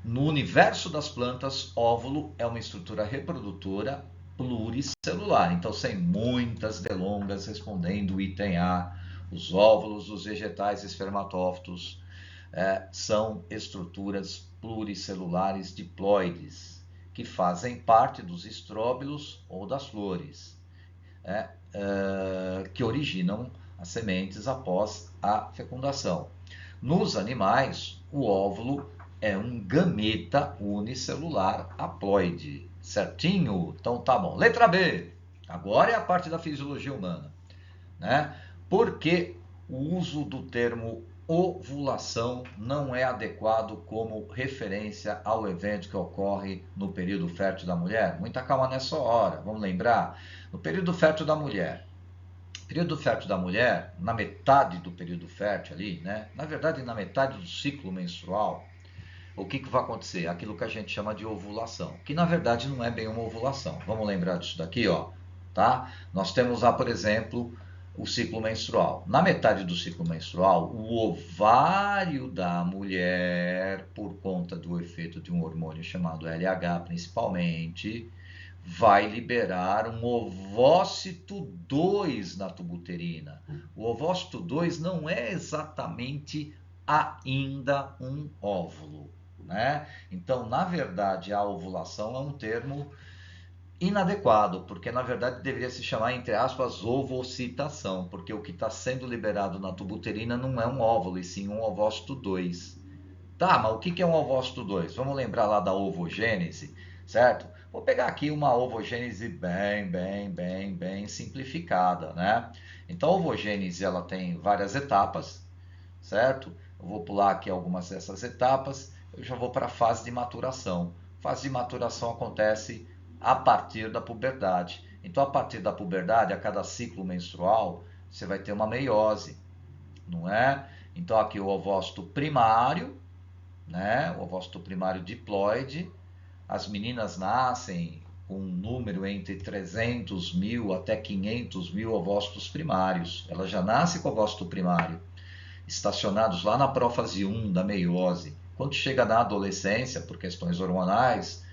no universo das plantas, óvulo é uma estrutura reprodutora pluricelular. Então, sem muitas delongas, respondendo o item A, os óvulos dos vegetais espermatófitos são estruturas pluricelulares diploides, que fazem parte dos estróbilos ou das flores, que originam as sementes após a fecundação. Nos animais, o óvulo é um gameta unicelular haploide. Certinho? Então tá bom. Letra B. Agora é a parte da fisiologia humana, né? Por que o uso do termo ovulação não é adequado como referência ao evento que ocorre no período fértil da mulher? Muita calma nessa hora. Vamos lembrar? No período fértil da mulher, na metade do período fértil ali, né? Na verdade, na metade do ciclo menstrual, o que vai acontecer? Aquilo que a gente chama de ovulação, que na verdade não é bem uma ovulação. Vamos lembrar disso daqui, ó, tá? Nós temos lá, por exemplo, o ciclo menstrual. Na metade do ciclo menstrual, o ovário da mulher, por conta do efeito de um hormônio chamado LH, principalmente, vai liberar um ovócito 2 na tuba uterina. O ovócito 2 não é exatamente ainda um óvulo, né? Então, na verdade, a ovulação é um termo inadequado, porque na verdade deveria se chamar, entre aspas, ovocitação, porque o que está sendo liberado na tuba uterina não é um óvulo, e sim um ovócito 2. Tá, mas o que é um ovócito 2? Vamos lembrar lá da ovogênese, certo? Vou pegar aqui uma ovogênese bem simplificada, né? Então, a ovogênese ela tem várias etapas, certo? Eu vou pular aqui algumas dessas etapas, eu já vou para a fase de maturação. A fase de maturação acontece a partir da puberdade. Então, a partir da puberdade, a cada ciclo menstrual, você vai ter uma meiose, não é? Então, aqui o ovócito primário, né? O ovócito primário diploide. As meninas nascem com um número entre 300 mil até 500 mil ovócitos primários. Ela já nasce com o ovócito primário, estacionados lá na prófase 1 da meiose. Quando chega na adolescência, por questões hormonais,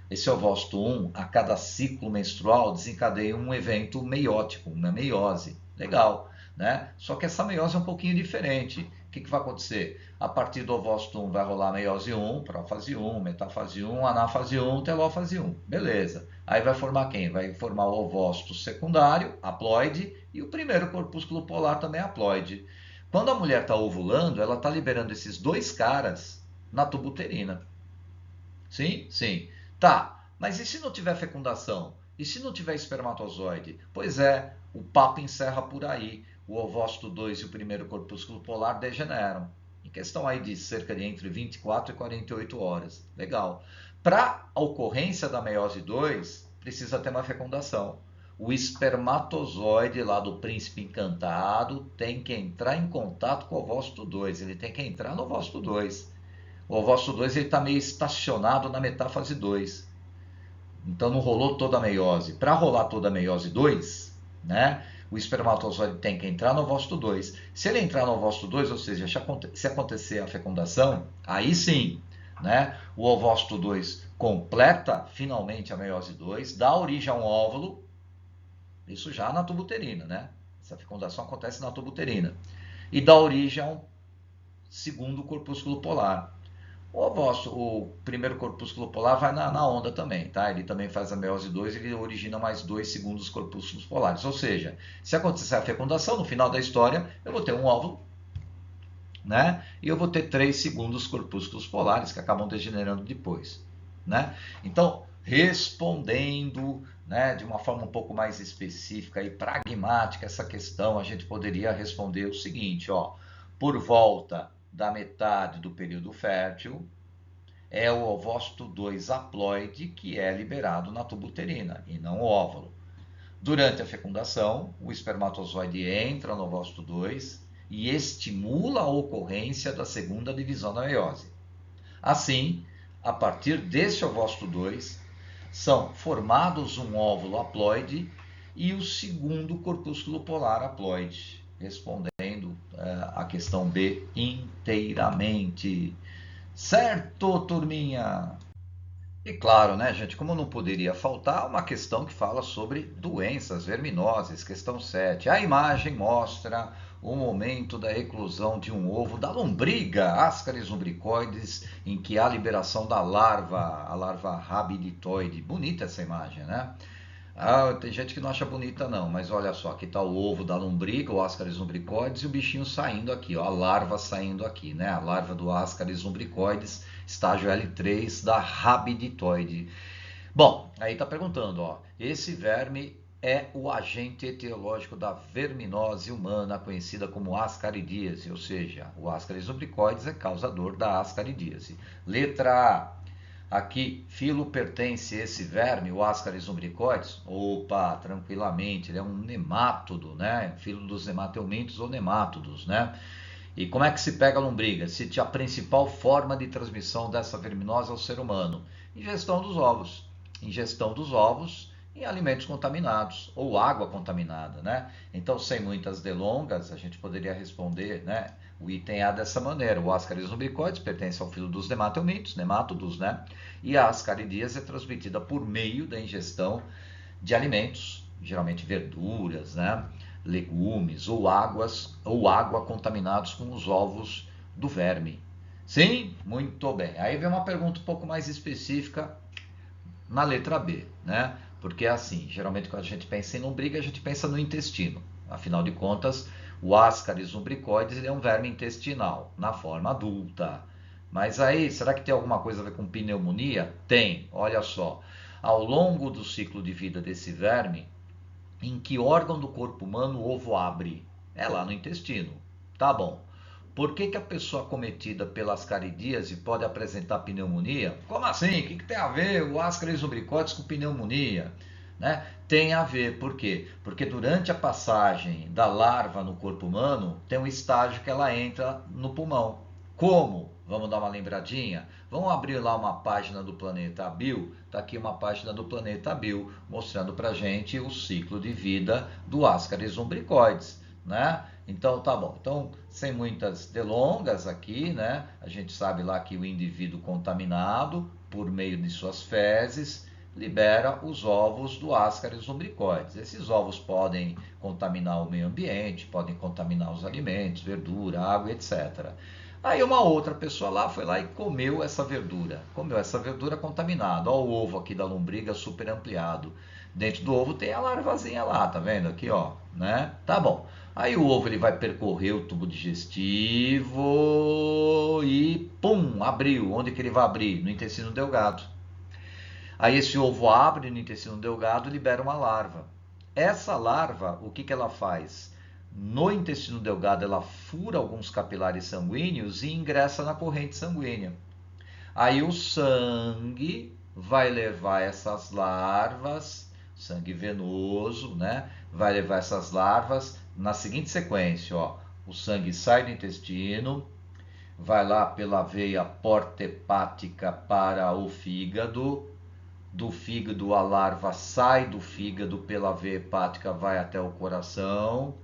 esse ovócito 1, a cada ciclo menstrual, desencadeia um evento meiótico, uma meiose. Legal, né? Só que essa meiose é um pouquinho diferente. O que vai acontecer? A partir do ovócito 1 vai rolar meiose 1, prófase 1, metafase 1, anáfase 1, telófase 1. Beleza. Aí vai formar quem? Vai formar o ovócito secundário, haploide, e o primeiro corpúsculo polar também haploide. Quando a mulher está ovulando, ela está liberando esses dois caras na tubuterina. Sim? Sim. Tá, mas e se não tiver fecundação? E se não tiver espermatozoide? Pois é, o papo encerra por aí. O ovócito 2 e o primeiro corpúsculo polar degeneram. Em questão aí de cerca de entre 24 e 48 horas. Legal. Para a ocorrência da meiose 2, precisa ter uma fecundação. O espermatozoide lá do príncipe encantado tem que entrar em contato com o ovócito 2. Ele tem que entrar no ovócito 2. O ovócito 2 está meio estacionado na metáfase 2. Então não rolou toda a meiose. Para rolar toda a meiose 2, né, o espermatozoide tem que entrar no ovócito 2. Se ele entrar no ovócito 2, ou seja, se acontecer a fecundação, aí sim, né, o ovócito 2 completa finalmente a meiose 2, dá origem a um óvulo, isso já na tubuterina, né? Essa fecundação acontece na tubuterina. E dá origem a um segundo corpúsculo polar. O primeiro corpúsculo polar vai na onda também, tá? Ele também faz a meiose 2 e ele origina mais 2 segundos corpúsculos polares. Ou seja, se acontecer a fecundação, no final da história, eu vou ter um óvulo, né? E eu vou ter 3 segundos corpúsculos polares que acabam degenerando depois, né? Então, respondendo, né, de uma forma um pouco mais específica e pragmática essa questão, a gente poderia responder o seguinte, ó, por volta da metade do período fértil, é o ovócito 2 haploide que é liberado na tubuterina e não o óvulo. Durante a fecundação, o espermatozoide entra no ovócito 2 e estimula a ocorrência da segunda divisão da meiose. Assim, a partir desse ovócito 2, são formados um óvulo haploide e o segundo corpúsculo polar haploide, respondendo a questão B inteiramente. Certo, turminha? E claro, né, gente, como não poderia faltar, uma questão que fala sobre doenças verminosas, questão 7. A imagem mostra o momento da eclosão de um ovo da lombriga, Ascaris lumbricoides, em que há liberação da larva, a larva rabiditoide. Bonita essa imagem, né? Ah, tem gente que não acha bonita não, mas olha só, aqui está o ovo da lombriga, o Ascaris lumbricoides, e o bichinho saindo aqui, ó, a larva saindo aqui, né? A larva do Ascaris lumbricoides, estágio L3 da rabiditoide. Bom, aí está perguntando, ó, esse verme é o agente etiológico da verminose humana, conhecida como ascaridíase, ou seja, o Ascaris lumbricoides é causador da ascaridíase. Letra A. Aqui, filo pertence esse verme, o Ascaris lumbricoides? Opa, tranquilamente, ele é um nemátodo, né? Filo dos nemateumintos ou nemátodos, né? E como é que se pega a lombriga? Se a principal forma de transmissão dessa verminose é o ser humano? Ingestão dos ovos. Ingestão dos ovos em alimentos contaminados ou água contaminada, né? Então, sem muitas delongas, a gente poderia responder, né, o item A dessa maneira. O Ascaris lumbricoides pertence ao filo dos nemateumintos, nemátodos, né? E a ascaridíase é transmitida por meio da ingestão de alimentos, geralmente verduras, né, legumes ou água contaminados com os ovos do verme. Sim? Muito bem. Aí vem uma pergunta um pouco mais específica na letra B, né? Porque é assim, geralmente quando a gente pensa em lombriga, a gente pensa no intestino. Afinal de contas, o Ascaris lumbricoides ele é um verme intestinal, na forma adulta. Mas aí, será que tem alguma coisa a ver com pneumonia? Tem, olha só. Ao longo do ciclo de vida desse verme, em que órgão do corpo humano o ovo abre? É lá no intestino. Tá bom. Por que, que a pessoa acometida pela ascaridíase pode apresentar pneumonia? Como assim? O que, que tem a ver o Ascaris lumbricoides com pneumonia? Né? Tem a ver, por quê? Porque durante a passagem da larva no corpo humano, tem um estágio que ela entra no pulmão. Como? Vamos dar uma lembradinha? Vamos abrir lá uma página do Planeta Bio. Está aqui uma página do Planeta Bio mostrando para gente o ciclo de vida do Ascaris lumbricoides, né? Então tá bom. Então, sem muitas delongas aqui, né? A gente sabe lá que o indivíduo contaminado, por meio de suas fezes, libera os ovos do Ascaris lumbricoides. Esses ovos podem contaminar o meio ambiente, podem contaminar os alimentos, verdura, água, etc. Aí uma outra pessoa lá foi lá e comeu essa verdura contaminada. Olha o ovo aqui da lombriga super ampliado. Dentro do ovo tem a larvazinha lá, tá vendo aqui, ó, né? Tá bom. Aí o ovo ele vai percorrer o tubo digestivo e pum, abriu. Onde que ele vai abrir? No intestino delgado. Aí esse ovo abre no intestino delgado e libera uma larva. Essa larva, o que, que ela faz? No intestino delgado, ela fura alguns capilares sanguíneos e ingressa na corrente sanguínea. Aí o sangue vai levar essas larvas, sangue venoso, né? Vai levar essas larvas na seguinte sequência, ó. O sangue sai do intestino, vai lá pela veia porta hepática para o fígado, do fígado a larva sai do fígado pela veia hepática, vai até o coração.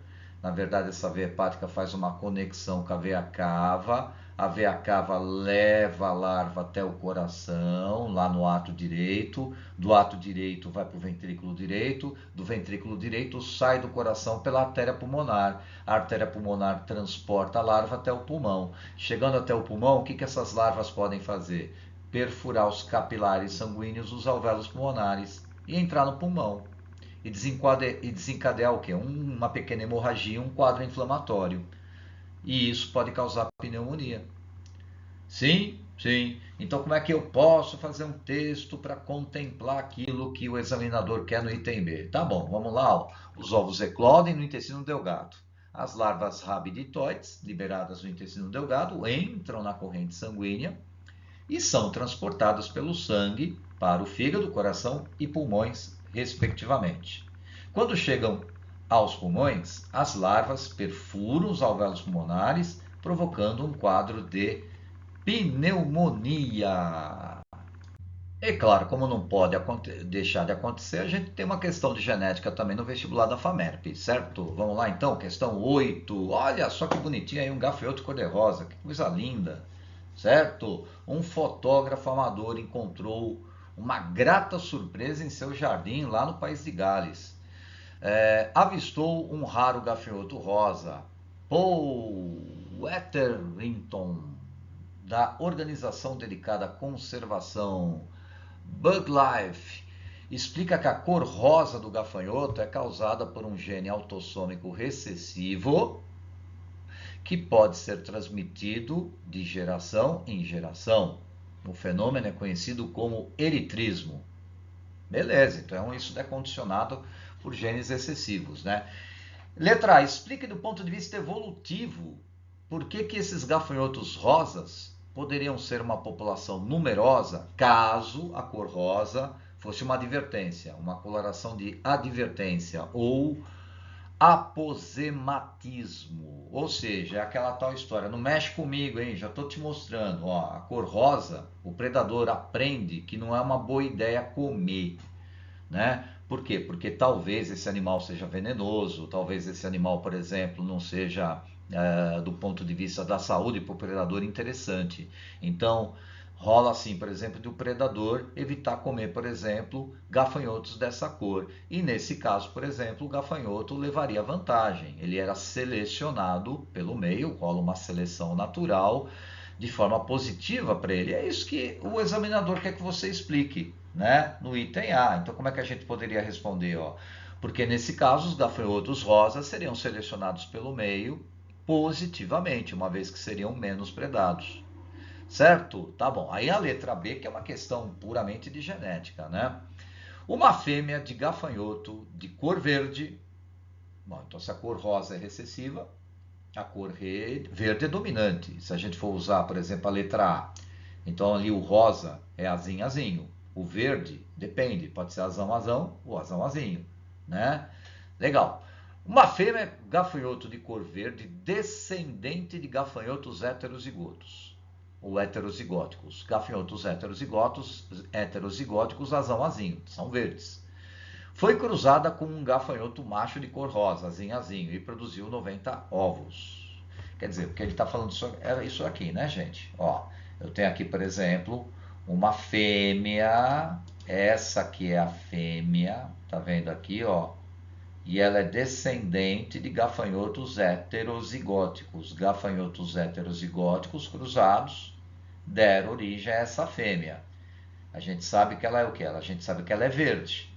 Na verdade, essa veia hepática faz uma conexão com a veia cava. A veia cava leva a larva até o coração, lá no ato direito. Do ato direito vai para o ventrículo direito. Do ventrículo direito sai do coração pela artéria pulmonar. A artéria pulmonar transporta a larva até o pulmão. Chegando até o pulmão, o que, que essas larvas podem fazer? Perfurar os capilares sanguíneos dos alvéolos pulmonares e entrar no pulmão e desencadear o quê? Uma pequena hemorragia, um quadro inflamatório. E isso pode causar pneumonia. Sim, sim. Então, como é que eu posso fazer um texto para contemplar aquilo que o examinador quer no item B? Tá bom, vamos lá. Ó. Os ovos eclodem no intestino delgado. As larvas rabiditoides, liberadas no intestino delgado, entram na corrente sanguínea e são transportadas pelo sangue para o fígado, coração e pulmões, respectivamente. Quando chegam aos pulmões, as larvas perfuram os alvéolos pulmonares, provocando um quadro de pneumonia. E claro, como não pode deixar de acontecer, a gente tem uma questão de genética também no vestibular da FAMERP, certo? Vamos lá então, questão 8. Olha só que bonitinho aí, um gafanhoto cor-de-rosa, que coisa linda, certo? Um fotógrafo amador encontrou uma grata surpresa em seu jardim lá no país de Gales. Avistou um raro gafanhoto rosa, Paul Wetherington, da organização dedicada à conservação Bug Life, explica que a cor rosa do gafanhoto é causada por um gene autossômico recessivo que pode ser transmitido de geração em geração. O fenômeno é conhecido como eritrismo. Beleza, então isso é condicionado por genes recessivos, né? Letra A, explique do ponto de vista evolutivo por que, que esses gafanhotos rosas poderiam ser uma população numerosa caso a cor rosa fosse uma advertência, uma coloração de advertência ou aposematismo, ou seja, é aquela tal história, não mexe comigo, hein? Já estou te mostrando, ó, a cor rosa, o predador aprende que não é uma boa ideia comer, né? Por quê? Porque talvez esse animal seja venenoso, talvez esse animal, por exemplo, não seja, do ponto de vista da saúde para o predador interessante. Então, rola assim, por exemplo, do predador evitar comer, por exemplo, gafanhotos dessa cor. E nesse caso, por exemplo, o gafanhoto levaria vantagem. Ele era selecionado pelo meio, rola uma seleção natural de forma positiva para ele. É isso que o examinador quer que você explique, né? No item A. Então, como é que a gente poderia responder? Ó? Porque nesse caso, os gafanhotos rosas seriam selecionados pelo meio positivamente, uma vez que seriam menos predados. Certo? Tá bom. Aí a letra B, que é uma questão puramente de genética, né? Uma fêmea de gafanhoto de cor verde. Bom, então se a cor rosa é recessiva, a cor verde é dominante. Se a gente for usar, por exemplo, a letra A, então ali o rosa é azinho, azinho. O verde depende, pode ser azão, azão ou azão, azinho, né? Legal. Uma fêmea gafanhoto de cor verde, descendente de gafanhotos heterozigotos ou heterozigóticos. Gafanhotos heterozigóticos azão, azinho, são verdes. Foi cruzada com um gafanhoto macho de cor rosa, azinho, azinho, e produziu 90 ovos. Quer dizer, o que ele está falando era isso aqui, né, gente? Ó, eu tenho aqui, por exemplo, uma fêmea. Essa aqui é a fêmea, tá vendo aqui, ó? E ela é descendente de gafanhotos heterozigóticos. Gafanhotos heterozigóticos cruzados deram origem a essa fêmea. A gente sabe que ela é o que? A gente sabe que ela é verde.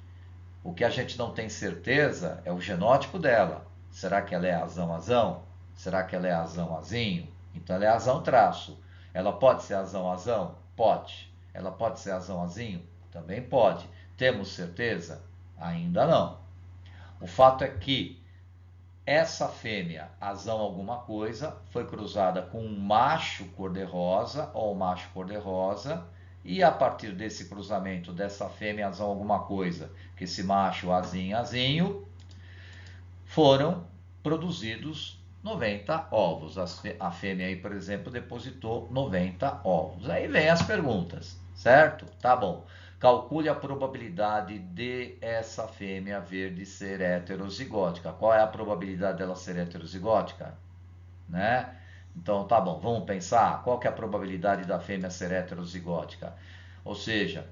O que a gente não tem certeza é o genótipo dela. Será que ela é azão-azão? Será que ela é azão-azinho? Então ela é azão-traço. Ela pode ser azão-azão? Pode. Ela pode ser azão-azinho? Também pode. Temos certeza? Ainda não. O fato é que essa fêmea, azão alguma coisa, foi cruzada com um macho cor-de-rosa ou macho cor-de-rosa, e a partir desse cruzamento dessa fêmea, azão alguma coisa, que esse macho azinho, azinho, foram produzidos 90 ovos. A fêmea aí, por exemplo, depositou 90 ovos. Aí vem as perguntas, certo? Tá bom. Calcule a probabilidade de essa fêmea verde ser heterozigótica. Qual é a probabilidade dela ser heterozigótica? Né? Então, tá bom, vamos pensar. Qual que é a probabilidade da fêmea ser heterozigótica? Ou seja,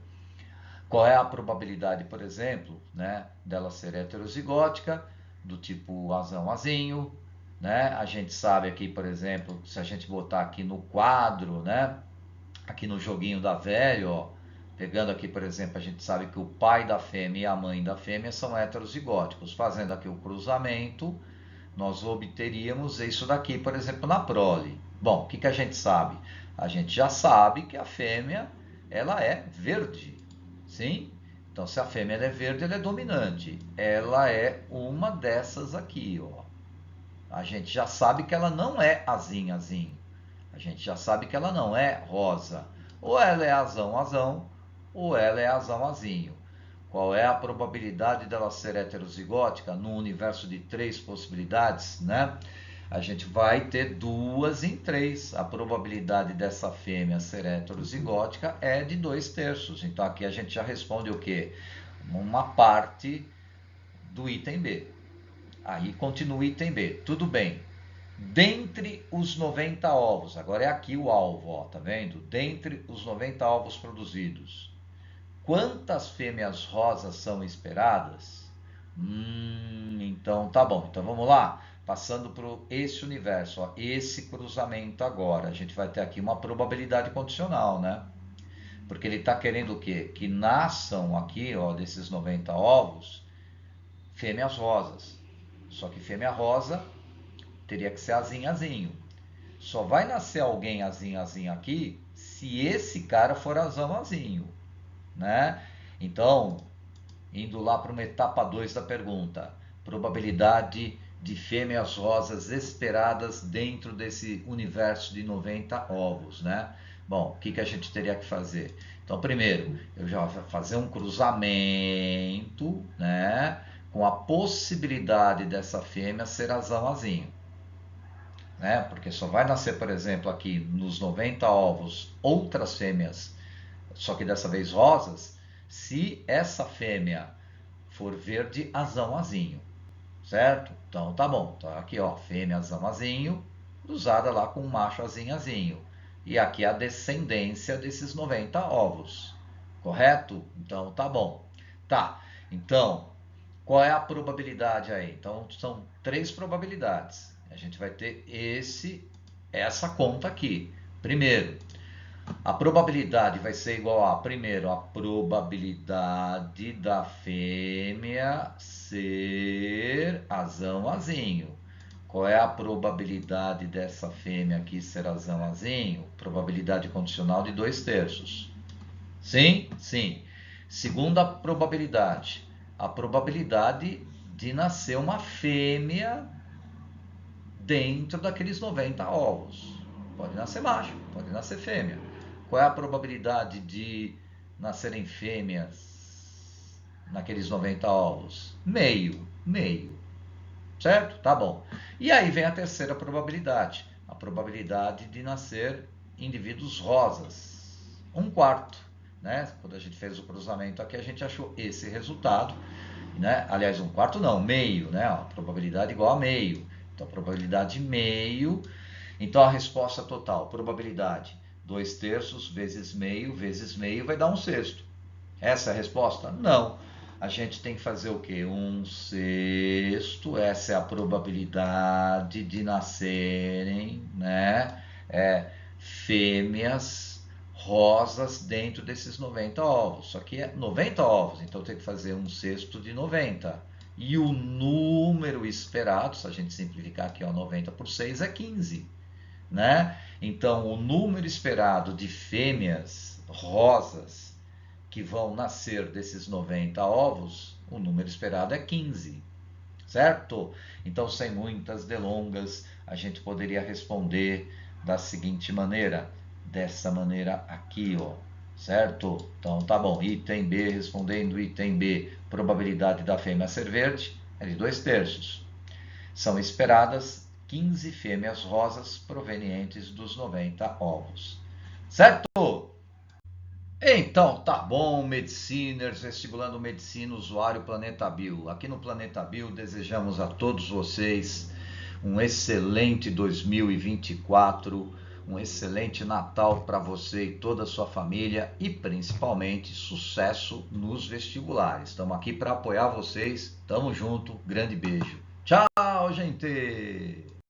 qual é a probabilidade, por exemplo, né, dela ser heterozigótica, do tipo azão, azinho, né? A gente sabe aqui, por exemplo, se a gente botar aqui no quadro, né, aqui no joguinho da velha, ó, pegando aqui, por exemplo, a gente sabe que o pai da fêmea e a mãe da fêmea são heterozigóticos. Fazendo aqui o cruzamento, nós obteríamos isso daqui, por exemplo, na prole. Bom, o que, que a gente sabe? A gente já sabe que a fêmea, ela é verde, sim? Então, se a fêmea é verde, ela é dominante. Ela é uma dessas aqui, ó. A gente já sabe que ela não é azinho, azinho. A gente já sabe que ela não é rosa. Ou ela é azão, azão, ou ela é azão, azinho. Qual é a probabilidade dela ser heterozigótica no universo de 3 possibilidades, né? A gente vai ter 2 em 3. A probabilidade dessa fêmea ser heterozigótica é de 2/3. Então aqui a gente já responde o quê? Uma parte do item B. Aí continua o item B. Tudo bem. Dentre os 90 ovos, agora é aqui o alvo, ó, tá vendo? Dentre os 90 ovos produzidos, quantas fêmeas rosas são esperadas? Então tá bom. Então vamos lá. Passando para esse universo, ó, esse cruzamento agora. A gente vai ter aqui uma probabilidade condicional, né? Porque ele está querendo o quê? Que nasçam aqui, ó, desses 90 ovos, fêmeas rosas. Só que fêmea rosa teria que ser azinho, azinho. Só vai nascer alguém azinho, azinho aqui se esse cara for azão, azinho, né? Então, indo lá para uma etapa 2 da pergunta, probabilidade de fêmeas rosas esperadas dentro desse universo de 90 ovos, né? Bom, o que, que a gente teria que fazer? Então, primeiro, eu já vou fazer um cruzamento, né? Com a possibilidade dessa fêmea ser azão, azinho, né? Porque só vai nascer, por exemplo, aqui nos 90 ovos outras fêmeas, só que dessa vez rosas, se essa fêmea for verde, azão, azinho, certo? Então tá bom, tá aqui ó, fêmea azão, azinho, cruzada lá com um macho azinho, azinho. E aqui a descendência desses 90 ovos, correto? Então tá bom. Tá, então qual é a probabilidade aí? Então são 3 probabilidades. A gente vai ter essa conta aqui. Primeiro, a probabilidade vai ser igual a, primeiro, a probabilidade da fêmea ser azão, azinho. Qual é a probabilidade dessa fêmea aqui ser azinho? Probabilidade condicional de 2/3. Sim? Sim. Segunda probabilidade, a probabilidade de nascer uma fêmea dentro daqueles 90 ovos. Pode nascer macho, pode nascer fêmea. Qual é a probabilidade de nascerem fêmeas naqueles 90 ovos? Meio, meio. Certo? Tá bom. E aí vem a terceira probabilidade, a probabilidade de nascer indivíduos rosas. 1/4. Né? Quando a gente fez o cruzamento aqui, a gente achou esse resultado. Né? Aliás, 1/4 não, meio. Né? A probabilidade igual a meio. Então, probabilidade meio. Então, a resposta total, probabilidade 2/3 vezes meio vai dar 1/6. Essa é a resposta? Não. A gente tem que fazer o quê? 1/6. Essa é a probabilidade de nascerem, né? Fêmeas rosas dentro desses 90 ovos. Só que é 90 ovos, então tem que fazer 1/6 de 90. E o número esperado, se a gente simplificar aqui, ó, 90 por 6 é 15. Né? Então, o número esperado de fêmeas rosas que vão nascer desses 90 ovos, o número esperado é 15, certo? Então, sem muitas delongas, a gente poderia responder da seguinte maneira, dessa maneira aqui, ó, certo? Então, tá bom, item B, respondendo item B, probabilidade da fêmea ser verde é de 2/3. São esperadas 15 fêmeas rosas provenientes dos 90 ovos, certo? Então, tá bom, mediciners, vestibulando medicina, usuário Planeta Bio. Aqui no Planeta Bio desejamos a todos vocês um excelente 2024, um excelente Natal para você e toda a sua família e principalmente sucesso nos vestibulares. Estamos aqui para apoiar vocês, tamo junto, grande beijo. Tchau, gente!